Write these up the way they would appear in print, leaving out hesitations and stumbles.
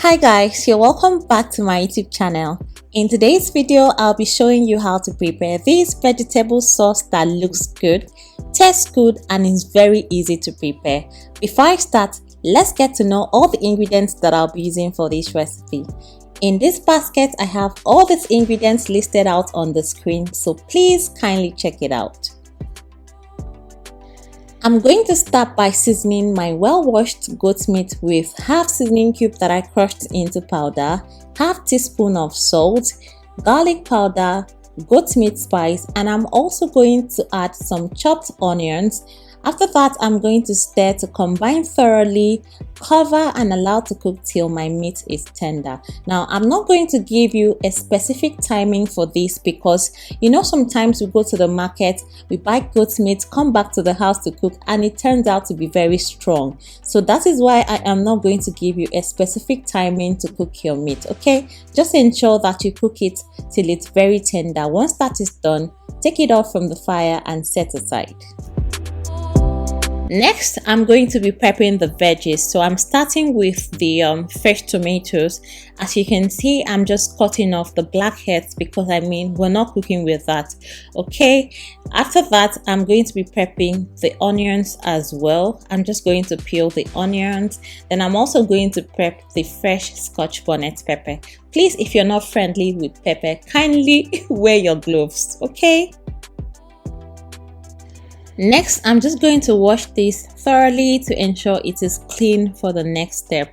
Hi guys, you're welcome back to my YouTube channel. In today's video, I'll be showing you how to prepare this vegetable sauce that looks good, tastes good, and is very easy to prepare. Before I start, let's get to know all the ingredients that I'll be using for this recipe. In this basket, I have all these ingredients listed out on the screen, so please kindly check it out. I'm going to start by seasoning my well-washed goat meat with half seasoning cube that I crushed into powder, half teaspoon of salt, garlic powder, goat meat spice, and I'm also going to add some chopped onions. After that, I'm going to stir to combine thoroughly, cover and allow to cook till my meat is tender. Now, I'm not going to give you a specific timing for this because sometimes we go to the market, we buy goat meat, come back to the house to cook, and it turns out to be very strong. So that is why I am not going to give you a specific timing to cook your meat, okay? Just ensure that you cook it till it's very tender. Once that is done, take it off from the fire and set aside. Next, I'm going to be prepping the veggies. So I'm starting with the fresh tomatoes. As you can see, I'm just cutting off the black heads because we're not cooking with that. Okay, after that, I'm going to be prepping the onions as well. I'm just going to peel the onions. Then I'm also going to prep the fresh Scotch bonnet pepper. Please, if you're not friendly with pepper, kindly wear your gloves, okay? Next, I'm just going to wash this thoroughly to ensure it is clean for the next step.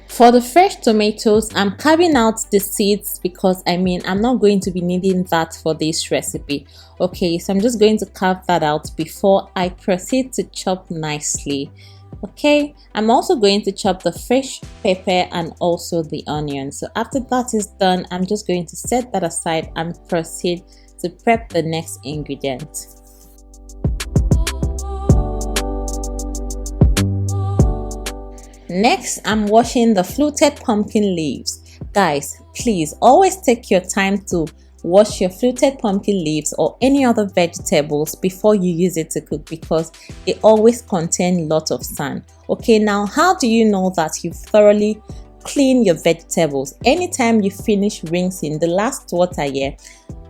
For the fresh tomatoes, I'm carving out the seeds because I'm not going to be needing that for this recipe. Okay, so I'm just going to carve that out before I proceed to chop nicely. Okay, I'm also going to chop the fresh pepper and also the onion. So after that is done, I'm just going to set that aside and proceed to prep the next ingredient. Next, I'm washing the fluted pumpkin leaves. Guys, please always take your time to wash your fluted pumpkin leaves or any other vegetables before you use it to cook because they always contain lots of sand. Okay, now how do you know that you've thoroughly cleaned your vegetables? Anytime you finish rinsing the last water here,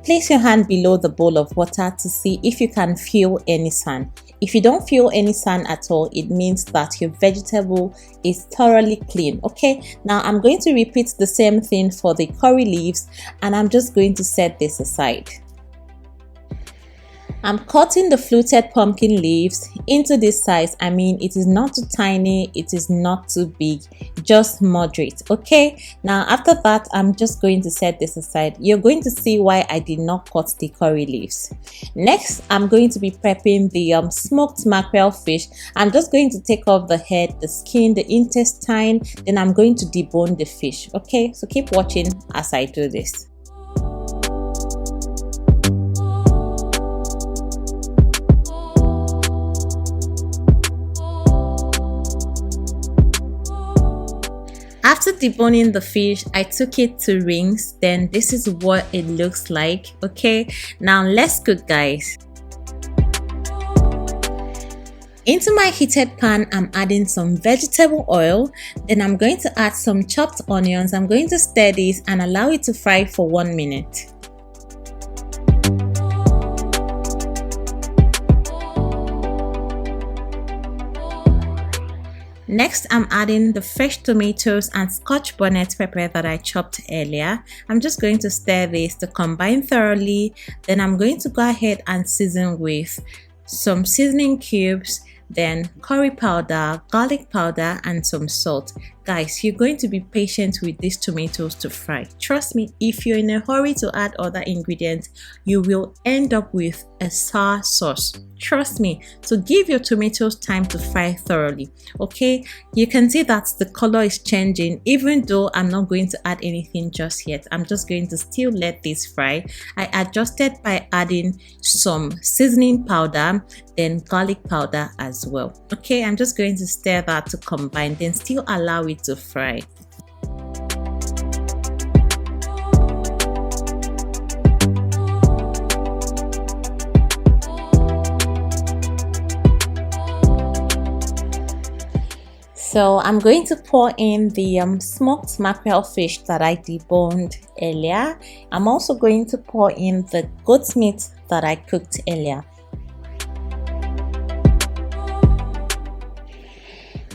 place your hand below the bowl of water to see if you can feel any sand. If you don't feel any sand at all, it means that your vegetable is thoroughly clean. Okay, now I'm going to repeat the same thing for the curry leaves and I'm just going to set this aside. I'm cutting the fluted pumpkin leaves into this size. It is not too tiny, it is not too big, just moderate. Okay, now after that, I'm just going to set this aside. You're going to see why I did not cut the curry leaves. Next, I'm going to be prepping the smoked mackerel fish. I'm just going to take off the head, the skin, the intestine, then I'm going to debone the fish. Okay, so keep watching as I do this. After deboning the fish, I took it to rinse. Then this is what it looks like. Okay, now let's cook, guys. Into my heated pan, I'm adding some vegetable oil. Then I'm going to add some chopped onions. I'm going to stir this and allow it to fry for 1 minute. Next, I'm adding the fresh tomatoes and Scotch bonnet pepper that I chopped earlier. I'm just going to stir this to combine thoroughly. Then I'm going to go ahead and season with some seasoning cubes, then curry powder, garlic powder, and some salt. Guys, you're going to be patient with these tomatoes to fry. Trust me, if you're in a hurry to add other ingredients, you will end up with a sour sauce. Trust me. So give your tomatoes time to fry thoroughly. Okay, you can see that the color is changing even though I'm not going to add anything just yet. I'm just going to still let this fry. I adjusted by adding some seasoning powder, then garlic powder as well. Okay, I'm just going to stir that to combine, then still allow it to fry. So I'm going to pour in the smoked mackerel fish that I deboned earlier. I'm also going to pour in the goat meat that I cooked earlier.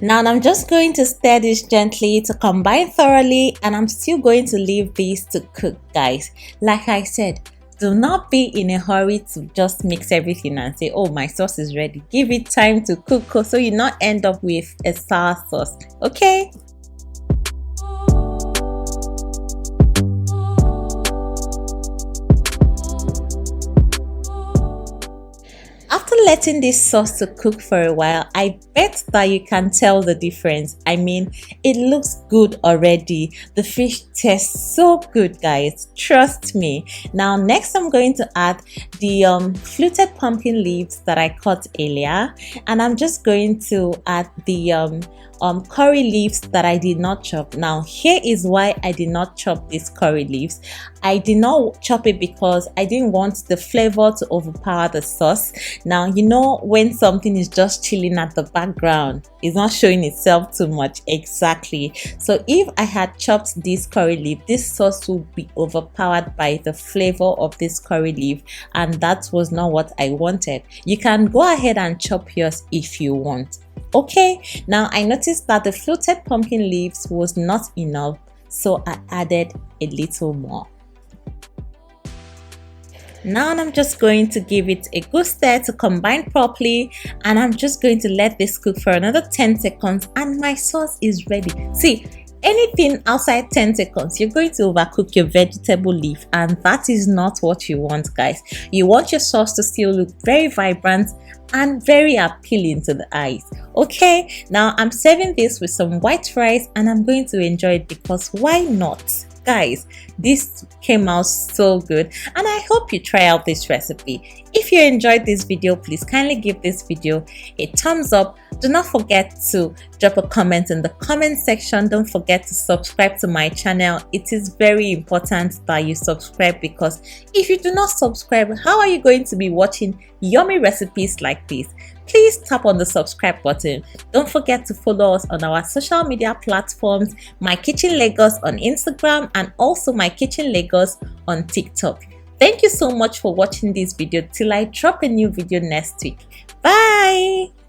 Now I'm just going to stir this gently to combine thoroughly, and I'm still going to leave this to cook, guys. Like I said, do not be in a hurry to just mix everything and say, oh, my sauce is ready. Give it time to cook so you not end up with a sour sauce, okay? After letting this sauce to cook for a while, I bet that you can tell the difference. I mean, it looks good already. The fish tastes so good, guys. Trust me. Now, next I'm going to add the fluted pumpkin leaves that I cut earlier, and I'm just going to add the curry leaves that I did not chop. Now, here is why I did not chop these curry leaves. I did not chop it because I didn't want the flavor to overpower the sauce. Now, you know when something is just chilling at the background, it's not showing itself too much. Exactly. So if I had chopped this curry leaf, this sauce would be overpowered by the flavor of this curry leaf, and that was not what I wanted. You can go ahead and chop yours if you want. Okay, now I noticed that the fluted pumpkin leaves was not enough, so I added a little more. Now I'm just going to give it a good stir to combine properly, and I'm just going to let this cook for another 10 seconds and my sauce is ready. See, anything outside 10 seconds, you're going to overcook your vegetable leaf, and that is not what you want, guys. You want your sauce to still look very vibrant and very appealing to the eyes. Okay, now I'm serving this with some white rice and I'm going to enjoy it because why not? Guys, this came out so good, and I hope you try out this recipe. If you enjoyed this video, please kindly give this video a thumbs up. Do not forget to drop a comment in the comment section. Don't forget to subscribe to my channel. It is very important that you subscribe, because if you do not subscribe, how are you going to be watching yummy recipes like this? Please tap on the subscribe button. Don't forget to follow us on our social media platforms, My Kitchen Lagos on Instagram and also My Kitchen Lagos on TikTok. Thank you so much for watching this video till I drop a new video next week. Bye!